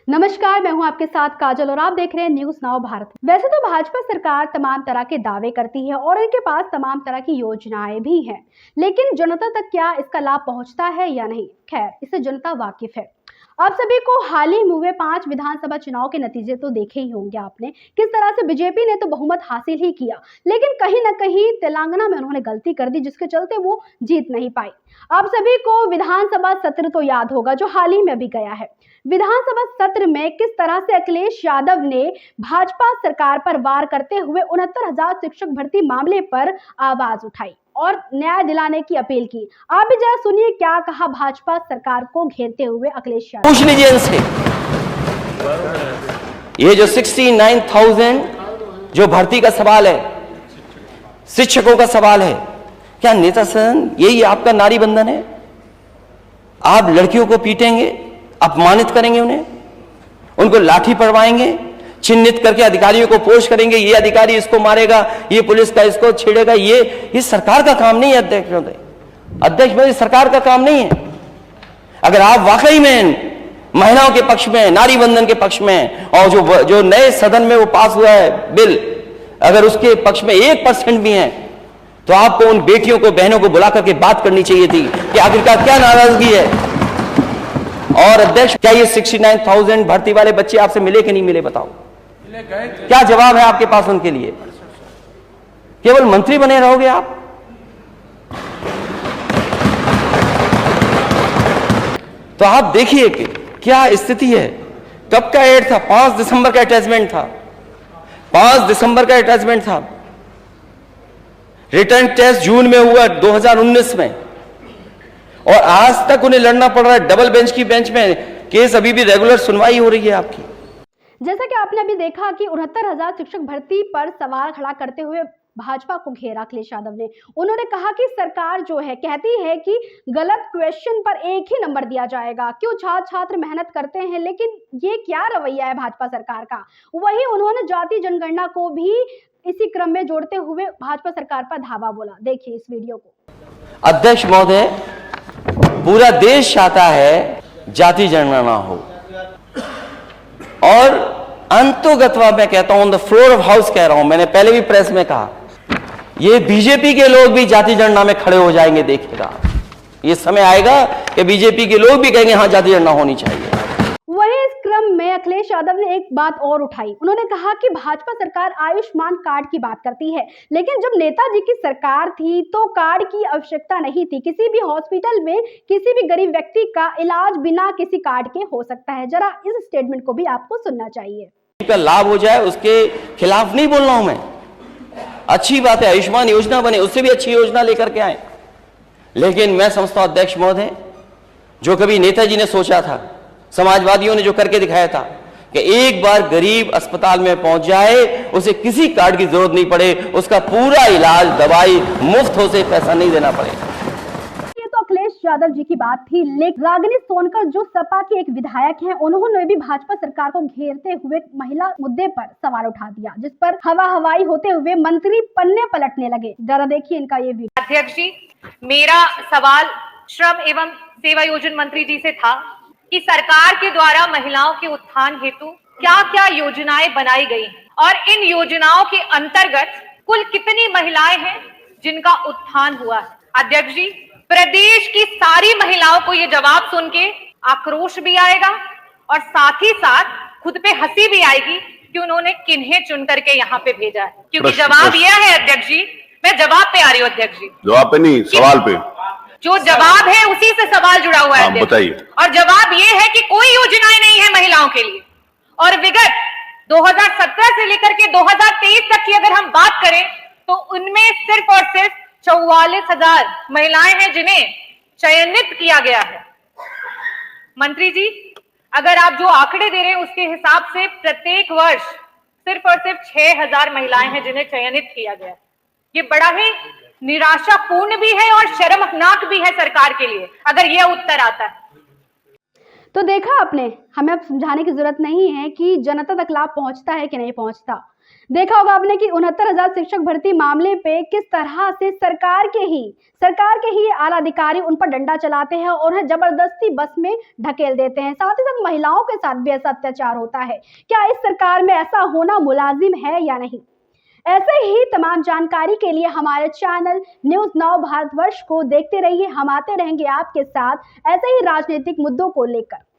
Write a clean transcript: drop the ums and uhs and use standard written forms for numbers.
नमस्कार, मैं हूं आपके साथ काजल और आप देख रहे हैं न्यूज नाउ भारत। वैसे तो भाजपा सरकार तमाम तरह के दावे करती है और इनके पास तमाम तरह की योजनाएं भी हैं, लेकिन जनता तक क्या इसका लाभ पहुंचता है या नहीं, खैर इससे जनता वाकिफ है। आप सभी को हाल ही में हुए 5 विधानसभा चुनाव के नतीजे तो देखे ही होंगे आपने। किस तरह से बीजेपी ने तो बहुमत हासिल ही किया, लेकिन कहीं ना कहीं तेलंगाना में उन्होंने गलती कर दी, जिसके चलते वो जीत नहीं पाई। आप सभी को विधानसभा सत्र तो याद होगा जो हाल ही में भी गया है। विधानसभा सत्र में किस तरह से अखिलेश यादव ने भाजपा सरकार पर वार करते हुए 69,000 शिक्षक भर्ती मामले पर आवाज उठाई और न्याय दिलाने की अपील की। आप भी जरा सुनिए क्या कहा भाजपा सरकार को घेरते हुए अखिलेश यादव। पूछ लीजिए इनसे, ये जो 69,000 जो भर्ती का सवाल है, शिक्षकों का सवाल है, क्या नेता सदन यही आपका नारी बंधन है? आप लड़कियों को पीटेंगे, अपमानित करेंगे, उनको लाठी पड़वाएंगे, चिन्हित करके अधिकारियों को पोस्ट करेंगे, ये अधिकारी इसको मारेगा, ये पुलिस का इसको छेड़ेगा। ये सरकार का काम नहीं है अध्यक्ष महोदय। अध्यक्ष महोदय, सरकार का काम नहीं है। अगर आप वाकई में महिलाओं के पक्ष में, नारी बंधन के पक्ष में, और जो नए सदन में वो पास हुआ है बिल, अगर उसके पक्ष में 1% भी है, तो आपको उन बेटियों को, बहनों को बुला करके बात करनी चाहिए थी कि आखिरकार क्या नाराजगी है। और अध्यक्ष, क्या ये 69,000 भर्ती वाले बच्चे आपसे मिले कि नहीं मिले, बताओ? क्या जवाब है आपके पास उनके लिए? केवल मंत्री बने रहोगे आप? तो आप देखिए कि क्या स्थिति है। कब का एड था? 5 दिसंबर का अटैचमेंट था। 5 दिसंबर का अटैचमेंट था। रिटर्न टेस्ट जून में हुआ 2019 में, और आज तक उन्हें लड़ना पड़ रहा है डबल बेंच की बेंच में। केस अभी भी रेगुलर सुनवाई हो रही है आपकी। जैसा कि आपने अभी देखा कि 69,000 शिक्षक भर्ती पर सवाल खड़ा करते हुए भाजपा को घेरा अखिलेश यादव ने। उन्होंने कहा कि सरकार जो है कहती है कि गलत क्वेश्चन पर एक ही नंबर दिया जाएगा, क्यों छात्र मेहनत करते हैं, लेकिन ये क्या रवैया है भाजपा सरकार का। वहीं उन्होंने जाति जनगणना को भी इसी क्रम में जोड़ते हुए भाजपा सरकार पर धावा बोला। देखिए इस वीडियो को। अध्यक्ष महोदय, पूरा देश चाहता है जाति जनगणना हो, और अंतोगत्वा मैं कहता हूं, on the floor of house कह रहा हूं, मैंने पहले भी प्रेस में कहा, ये बीजेपी के लोग भी जाति जनगणना में खड़े हो जाएंगे। देखिएगा, ये समय आएगा कि बीजेपी के लोग भी कहेंगे हाँ जाति जनगणना होनी चाहिए। वहीं इस क्रम में अखिलेश यादव ने एक बात और उठाई। उन्होंने कहा कि भाजपा सरकार आयुष्मान कार्ड की बात करती है, लेकिन जब नेताजी की सरकार थी तो कार्ड की आवश्यकता नहीं थी। किसी भी हॉस्पिटल में किसी भी गरीब व्यक्ति का इलाज बिना किसी कार्ड के हो सकता है। जरा इस स्टेटमेंट को भी आपको सुनना चाहिए। का लाभ हो जाए उसके खिलाफ नहीं बोल रहा हूं मैं, अच्छी बात है, आयुष्मान योजना बने, उससे भी अच्छी योजना लेकर के आए। लेकिन मैं समझता हूं अध्यक्ष महोदय, जो कभी नेताजी ने सोचा था, समाजवादियों ने जो करके दिखाया था कि एक बार गरीब अस्पताल में पहुंच जाए, उसे किसी कार्ड की जरूरत नहीं पड़े, उसका पूरा इलाज, दवाई मुफ्त हो, से पैसा नहीं देना पड़े। ये तो अखिलेश यादव जी की बात थी, लेकिन रागिनी सोनकर जो सपा के एक विधायक हैं, उन्होंने भी भाजपा सरकार को घेरते हुए महिला मुद्दे पर सवाल उठा दिया, जिस पर हवा हवाई होते हुए मंत्री पन्ने पलटने लगे। जरा देखिए इनका ये वीडियो। अध्यक्ष जी, मेरा सवाल श्रम एवं सेवा योजना मंत्री जी से था कि सरकार के द्वारा महिलाओं के उत्थान हेतु क्या क्या योजनाएं बनाई गई हैं, और इन योजनाओं के अंतर्गत कुल कितनी महिलाएं हैं जिनका उत्थान हुआ है। अध्यक्ष जी, प्रदेश की सारी महिलाओं को ये जवाब सुन के आक्रोश भी आएगा और साथ ही साथ खुद पे हंसी भी आएगी कि उन्होंने किन्हें चुन करके यहाँ पे भेजा है। क्योंकि जवाब यह है अध्यक्ष जी, मैं जवाब पे आ रही हूँ अध्यक्ष जी, जवाब पे नहीं, सवाल पे। जो जवाब है उसी से सवाल जुड़ा हुआ है। बताइए। और जवाब ये है कि कोई योजनाएं नहीं है महिलाओं के लिए, और विगत 2017 से लेकर के 2023 तक की अगर हम बात करें तो उनमें सिर्फ और सिर्फ 44,000 महिलाएं हैं जिन्हें चयनित किया गया है। मंत्री जी, अगर आप जो आंकड़े दे रहे हैं उसके हिसाब से प्रत्येक वर्ष सिर्फ और सिर्फ 6,000 महिलाएं हैं जिन्हें चयनित किया गया है। ये बड़ा ही निराशापूर्ण भी है और शर्मनाक भी है सरकार के लिए अगर यह उत्तर आता है। तो देखा आपने, हमें अब समझाने की जरूरत नहीं है कि जनता तक लाभ पहुंचता है कि नहीं पहुंचता। देखा होगा आपने कि 69,000 शिक्षक भर्ती मामले पे किस तरह से सरकार के ही आला अधिकारी उन पर डंडा चलाते हैं और उन्हें जबरदस्ती बस में ढकेल देते हैं। साथ ही साथ महिलाओं के साथ भी ऐसा अत्याचार होता है। क्या इस सरकार में ऐसा होना मुलाजिम है या नहीं? ऐसे ही तमाम जानकारी के लिए हमारे चैनल न्यूज़ नाउ भारतवर्ष को देखते रहिए। हम आते रहेंगे आपके साथ ऐसे ही राजनीतिक मुद्दों को लेकर।